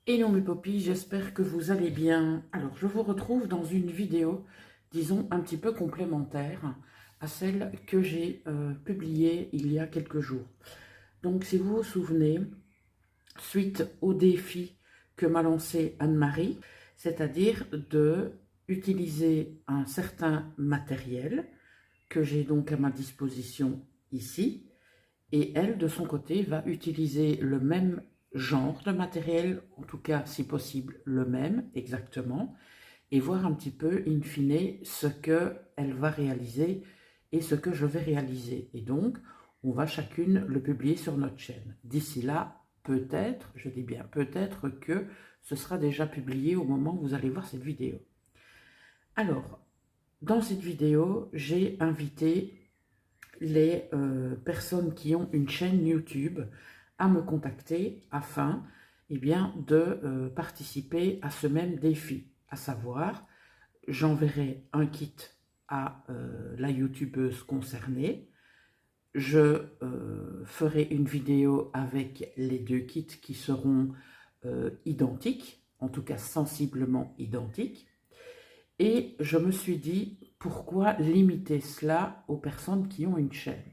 Hello mes popis, j'espère que vous allez bien. Alors je vous retrouve dans une vidéo, disons un petit peu complémentaire à celle que j'ai publiée il y a quelques jours. Donc si vous vous souvenez, suite au défi que m'a lancé Anne-Marie, c'est-à-dire de utiliser un certain matériel que j'ai donc à ma disposition ici, et elle, de son côté, va utiliser le même genre de matériel, en tout cas, si possible, le même, exactement, et voir un petit peu, in fine, ce qu'elle va réaliser et ce que je vais réaliser. Et donc, on va chacune le publier sur notre chaîne. D'ici là, peut-être, je dis bien peut-être que ce sera déjà publié au moment où vous allez voir cette vidéo. Alors, dans cette vidéo, j'ai invité les personnes qui ont une chaîne YouTube à me contacter afin bien, de participer à ce même défi, à savoir, j'enverrai un kit à la youtubeuse concernée, je ferai une vidéo avec les deux kits qui seront identiques, en tout cas sensiblement identiques, et je me suis dit, pourquoi limiter cela aux personnes qui ont une chaîne?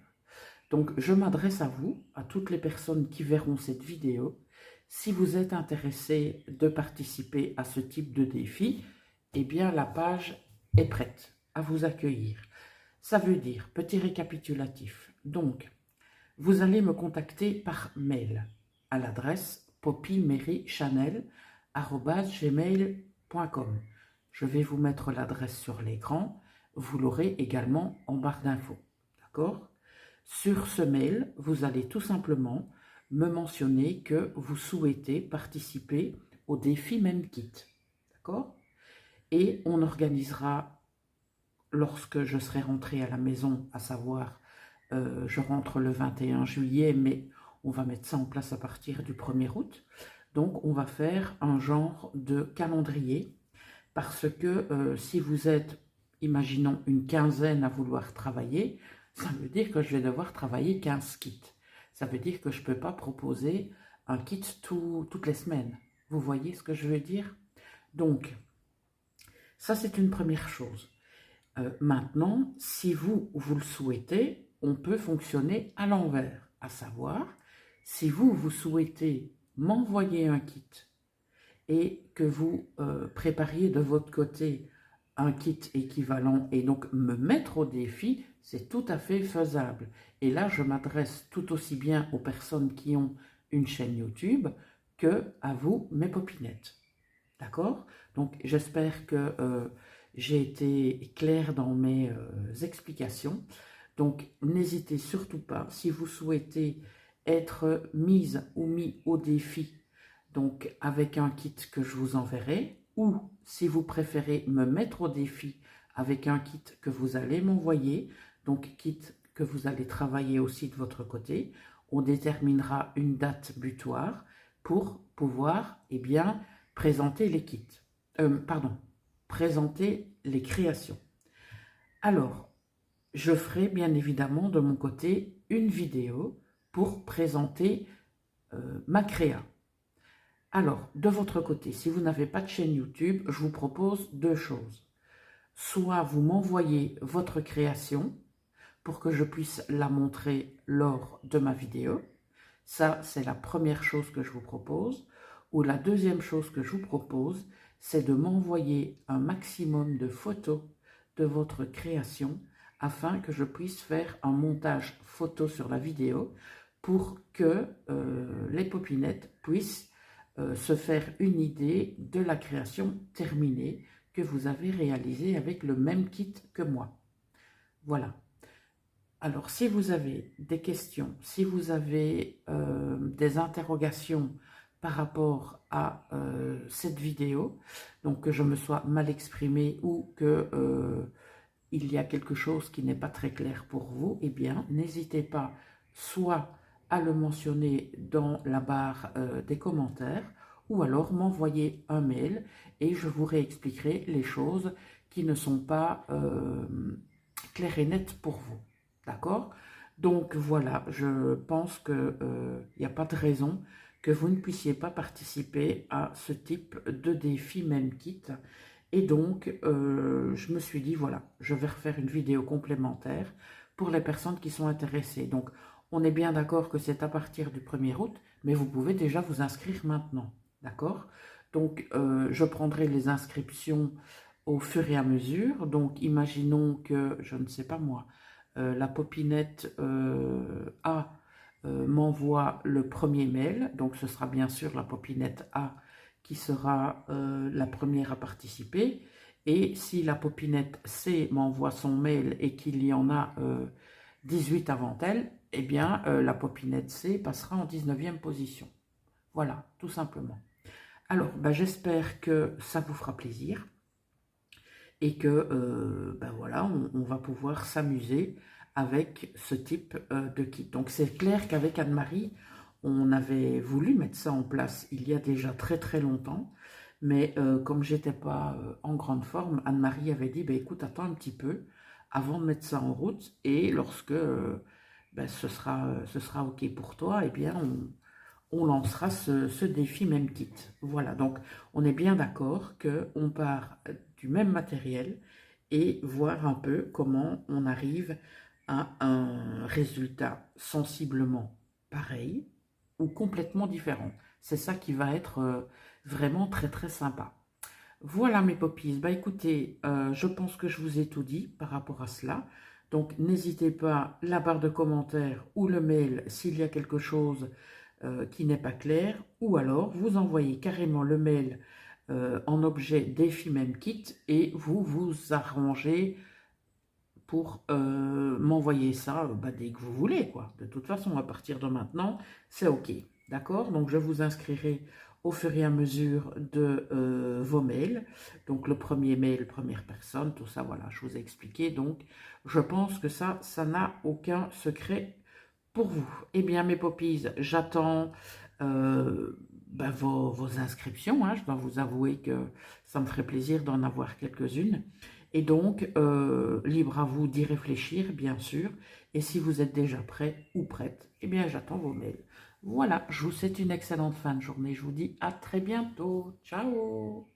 Donc, je m'adresse à vous, à toutes les personnes qui verront cette vidéo. Si vous êtes intéressé de participer à ce type de défi, eh bien, la page est prête à vous accueillir. Ça veut dire, petit récapitulatif, donc, vous allez me contacter par mail à l'adresse poppymarychanel@gmail.com. Je vais vous mettre l'adresse sur l'écran, vous l'aurez également en barre d'infos, d'accord? Sur ce mail, vous allez tout simplement me mentionner que vous souhaitez participer au défi Même Kit, d'accord? Et on organisera, lorsque je serai rentrée à la maison, à savoir, je rentre le 21 juillet, mais on va mettre ça en place à partir du 1er août. Donc, on va faire un genre de calendrier, parce que si vous êtes, imaginons, une quinzaine à vouloir travailler, ça veut dire que je vais devoir travailler 15 kits. Ça veut dire que je ne peux pas proposer un kit toutes les semaines. Vous voyez ce que je veux dire? Donc, ça c'est une première chose. Maintenant, si vous le souhaitez, on peut fonctionner à l'envers. À savoir, si vous souhaitez m'envoyer un kit et que vous prépariez de votre côté un kit équivalent et donc me mettre au défi, c'est tout à fait faisable. Et là, je m'adresse tout aussi bien aux personnes qui ont une chaîne YouTube que à vous, mes popinettes. D'accord? Donc, j'espère que j'ai été claire dans mes explications. Donc, n'hésitez surtout pas, si vous souhaitez être mise ou mis au défi, donc avec un kit que je vous enverrai, ou si vous préférez me mettre au défi avec un kit que vous allez m'envoyer, donc kit que vous allez travailler aussi de votre côté, on déterminera une date butoir pour pouvoir, bien, présenter les kits. Présenter les créations. Alors, je ferai bien évidemment de mon côté une vidéo pour présenter ma créa. Alors, de votre côté, si vous n'avez pas de chaîne YouTube, je vous propose deux choses. Soit vous m'envoyez votre création pour que je puisse la montrer lors de ma vidéo. Ça, c'est la première chose que je vous propose. Ou la deuxième chose que je vous propose, c'est de m'envoyer un maximum de photos de votre création afin que je puisse faire un montage photo sur la vidéo pour que les popinettes puissent se faire une idée de la création terminée que vous avez réalisée avec le même kit que moi. Voilà. Alors, si vous avez des questions, si vous avez des interrogations par rapport à cette vidéo, donc que je me sois mal exprimée ou que il y a quelque chose qui n'est pas très clair pour vous, eh bien, n'hésitez pas soit à le mentionner dans la barre des commentaires, ou alors m'envoyer un mail et je vous réexpliquerai les choses qui ne sont pas claires et nettes pour vous. D'accord? Donc voilà, je pense qu'il n'y a pas de raison que vous ne puissiez pas participer à ce type de défi même kit. Et donc, je me suis dit, voilà, je vais refaire une vidéo complémentaire pour les personnes qui sont intéressées. Donc, on est bien d'accord que c'est à partir du 1er août, mais vous pouvez déjà vous inscrire maintenant, d'accord? Donc, je prendrai les inscriptions au fur et à mesure. Donc, imaginons que, je ne sais pas moi, la popinette A m'envoie le premier mail. Donc, ce sera bien sûr la popinette A qui sera la première à participer. Et si la popinette C m'envoie son mail et qu'il y en a 18 avant elle, eh bien, la popinette C passera en 19e position. Voilà, tout simplement. Alors, ben, j'espère que ça vous fera plaisir et que ben voilà, on va pouvoir s'amuser avec ce type de kit. Donc, c'est clair qu'avec Anne-Marie, on avait voulu mettre ça en place il y a déjà très très longtemps, mais comme j'étais pas en grande forme, Anne-Marie avait dit, ben, écoute, attends un petit peu avant de mettre ça en route, et lorsque ben, ce sera OK pour toi, eh bien, on lancera ce défi même kit. Voilà, donc on est bien d'accord qu'on part du même matériel et voir un peu comment on arrive à un résultat sensiblement pareil ou complètement différent. C'est ça qui va être vraiment très très sympa. Voilà mes poppies, bah écoutez, je pense que je vous ai tout dit par rapport à cela. Donc n'hésitez pas, la barre de commentaires ou le mail s'il y a quelque chose qui n'est pas clair, ou alors vous envoyez carrément le mail en objet défi même kit et vous vous arrangez pour m'envoyer ça bah, dès que vous voulez, quoi. De toute façon, à partir de maintenant, c'est OK. D'accord? Donc, je vous inscrirai au fur et à mesure de vos mails. Donc, le premier mail, première personne, tout ça, voilà, je vous ai expliqué. Donc, je pense que ça n'a aucun secret pour vous. Eh bien, mes poppies, j'attends ben, vos inscriptions. Hein. Je dois vous avouer que ça me ferait plaisir d'en avoir quelques-unes. Et donc, libre à vous d'y réfléchir, bien sûr. Et si vous êtes déjà prêt ou prête, eh bien, j'attends vos mails. Voilà, je vous souhaite une excellente fin de journée. Je vous dis à très bientôt. Ciao!